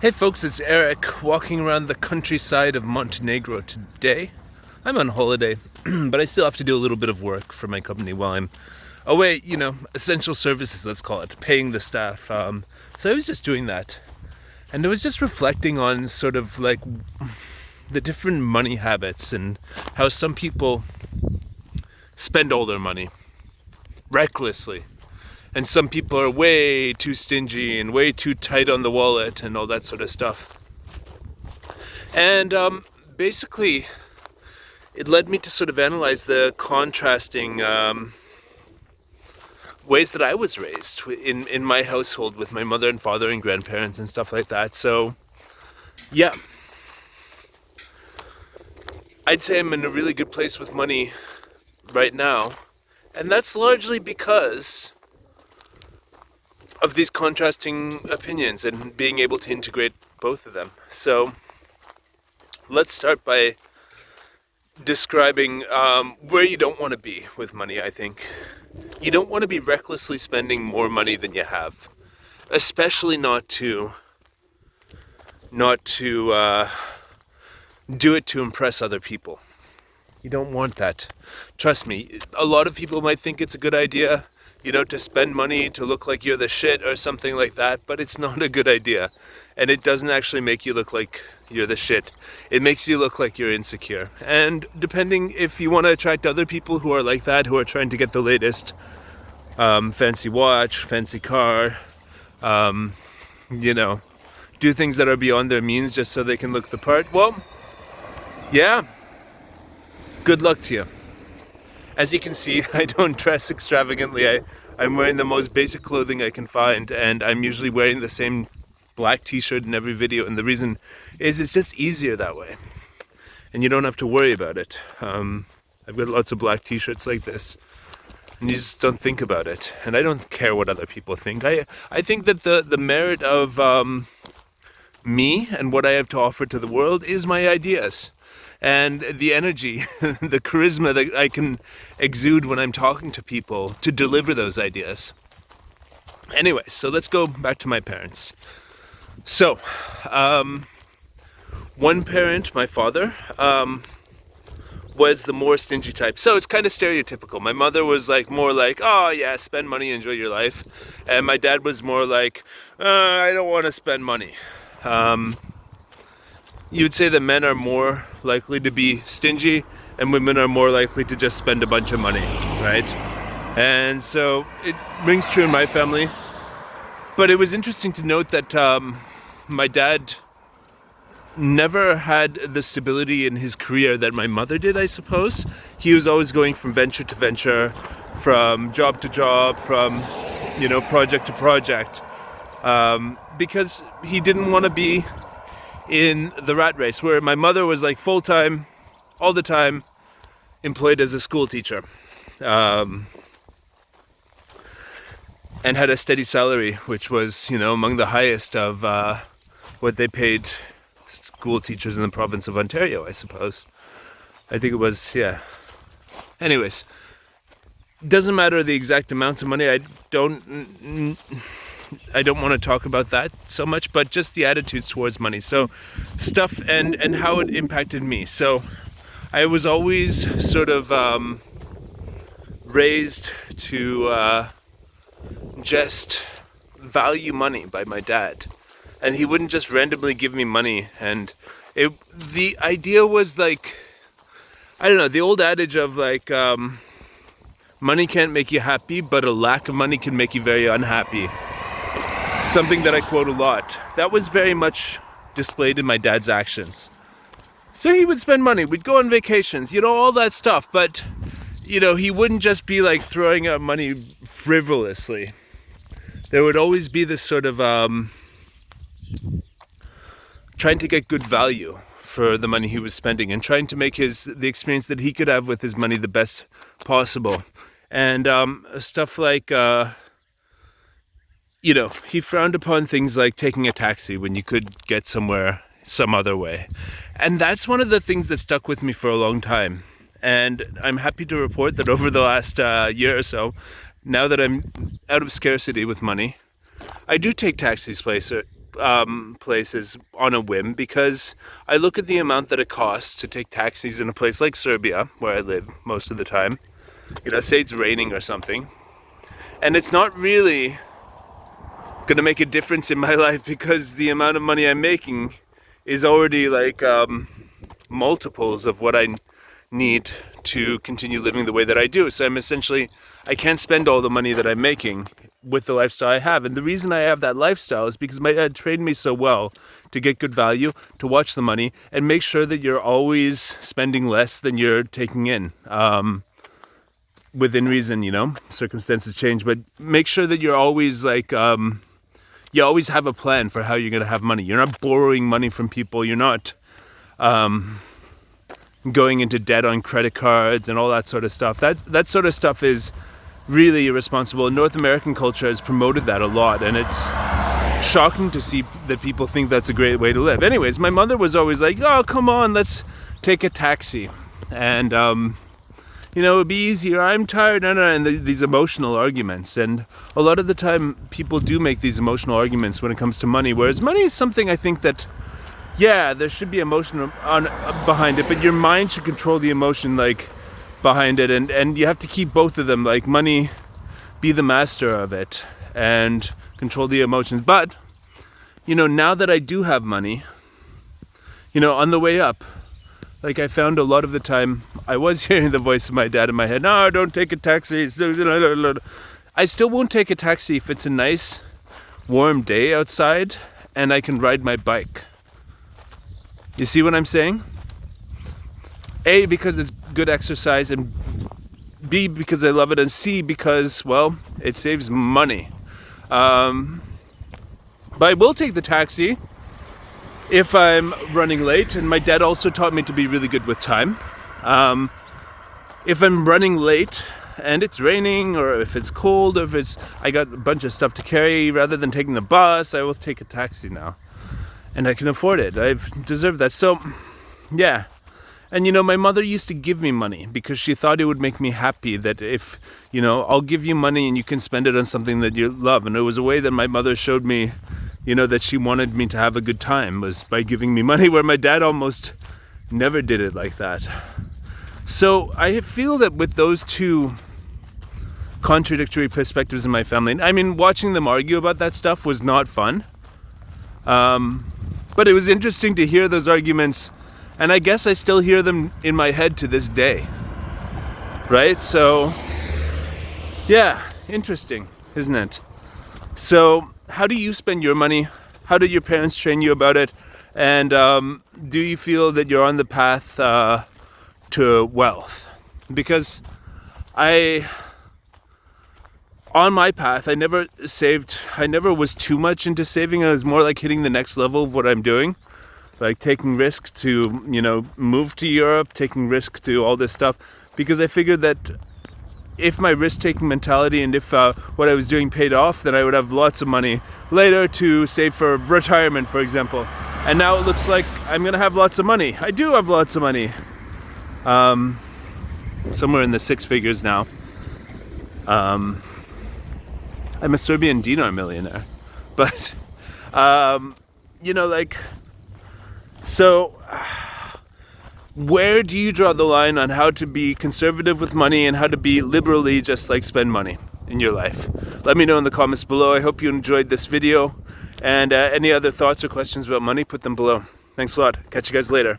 Hey folks, it's Eric walking around the countryside of Montenegro today. I'm on holiday, but I still have to do a little bit of work for my company while I'm away, essential services, let's call it, paying the staff. So I was just doing that. And I was just reflecting on sort of like the different money habits and how some people spend all their money recklessly. And some people are way too stingy and way too tight on the wallet and all that sort of stuff. And basically, it led me to sort of analyze the contrasting ways that I was raised in my household with my mother and father and grandparents and stuff like that. So, yeah, I'd say I'm in a really good place with money right now. And that's largely because of these contrasting opinions and being able to integrate both of them. So let's start by describing where you don't want to be with money. I think you don't want to be recklessly spending more money than you have, especially not to do it to impress other people. You don't want that. Trust me, a lot of people might think it's a good idea, to spend money to look like you're the shit or something like that, but it's not a good idea. And it doesn't actually make you look like you're the shit. It makes you look like you're insecure. And depending if you want to attract other people who are like that, who are trying to get the latest fancy watch, fancy car, do things that are beyond their means just so they can look the part, well, yeah, good luck to you. As you can see, I don't dress extravagantly. I'm wearing the most basic clothing I can find, and I'm usually wearing the same black t-shirt in every video, and the reason is it's just easier that way. And you don't have to worry about it. I've got lots of black t-shirts like this, and you just don't think about it. And I don't care what other people think. I think that the merit of me and what I have to offer to the world is my ideas. And the energy, the charisma that I can exude when I'm talking to people to deliver those ideas. Anyway, so let's go back to my parents. So, one parent, my father, was the more stingy type. So it's kind of stereotypical. My mother was more like, oh yeah, spend money, enjoy your life. And my dad was more like, I don't want to spend money. You would say that men are more likely to be stingy and women are more likely to just spend a bunch of money, right? And so it rings true in my family. But it was interesting to note that my dad never had the stability in his career that my mother did, I suppose. He was always going from venture to venture, from job to job, from, project to project, because he didn't want to be in the rat race, where my mother was full-time, all the time, employed as a school teacher, and had a steady salary, which was, among the highest of what they paid school teachers in the province of Ontario, I suppose. I think it was, yeah. Anyways, doesn't matter the exact amounts of money. I don't want to talk about that so much, but just the attitudes towards money. So stuff and how it impacted me. So I was always sort of raised to just value money by my dad. And he wouldn't just randomly give me money. And the idea was I don't know, the old adage of money can't make you happy, but a lack of money can make you very unhappy. Something that I quote a lot. That was very much displayed in my dad's actions. So he would spend money, we'd go on vacations, all that stuff, but he wouldn't just be throwing out money frivolously. There would always be this sort of trying to get good value for the money he was spending and trying to make the experience that he could have with his money the best possible. And stuff he frowned upon things like taking a taxi when you could get somewhere some other way. And that's one of the things that stuck with me for a long time. And I'm happy to report that over the last year or so, now that I'm out of scarcity with money, I do take taxis places on a whim because I look at the amount that it costs to take taxis in a place like Serbia, where I live most of the time. Say it's raining or something, and it's not really gonna make a difference in my life because the amount of money I'm making is already like multiples of what I need to continue living the way that I do. So I can't spend all the money that I'm making with the lifestyle I have. And the reason I have that lifestyle is because my dad trained me so well to get good value, to watch the money, and make sure that you're always spending less than you're taking in. Within reason, circumstances change, but make sure that you're always like, you always have a plan for how you're going to have money. You're not borrowing money from people. You're not going into debt on credit cards and all that sort of stuff. That sort of stuff is really irresponsible. North American culture has promoted that a lot, and it's shocking to see that people think that's a great way to live. Anyways, my mother was always like, oh, come on, let's take a taxi. And, it'd be easier. I'm tired. And these emotional arguments. And a lot of the time, people do make these emotional arguments when it comes to money. Whereas money is something I think that, yeah, there should be emotion behind it, but your mind should control the emotion, like, behind it. And you have to keep both of them. Like, money, be the master of it and control the emotions. But, now that I do have money, on the way up, like I found a lot of the time, I was hearing the voice of my dad in my head. No, don't take a taxi. I still won't take a taxi if it's a nice, warm day outside and I can ride my bike. You see what I'm saying? A, because it's good exercise, and B, because I love it, and C, because, well, it saves money. But I will take the taxi if I'm running late, and my dad also taught me to be really good with time. If I'm running late and it's raining, or if it's cold, or if I got a bunch of stuff to carry, rather than taking the bus, I will take a taxi now. And I can afford it. I've deserved that. So, yeah. And my mother used to give me money because she thought it would make me happy, that if, I'll give you money and you can spend it on something that you love. And it was a way that my mother showed me, that she wanted me to have a good time, was by giving me money, where my dad almost never did it like that. So I feel that with those two contradictory perspectives in my family, I mean, watching them argue about that stuff was not fun. But it was interesting to hear those arguments, and I guess I still hear them in my head to this day. Right? So, yeah, interesting, isn't it? So, how do you spend your money? How did your parents train you about it? And do you feel that you're on the path to wealth? Because on my path, I never was too much into saving. I was more like hitting the next level of what I'm doing. Like taking risk to, move to Europe, taking risk to all this stuff. Because I figured that if my risk-taking mentality and if what I was doing paid off, then I would have lots of money later to save for retirement, for example. And now it looks like I'm going to have lots of money. I do have lots of money. Somewhere in the six figures now. I'm a Serbian dinar millionaire. But, so where do you draw the line on how to be conservative with money and how to be liberally just like spend money in your life? Let me know in the comments below. I hope you enjoyed this video, and any other thoughts or questions about money, put them below. Thanks a lot. Catch you guys later.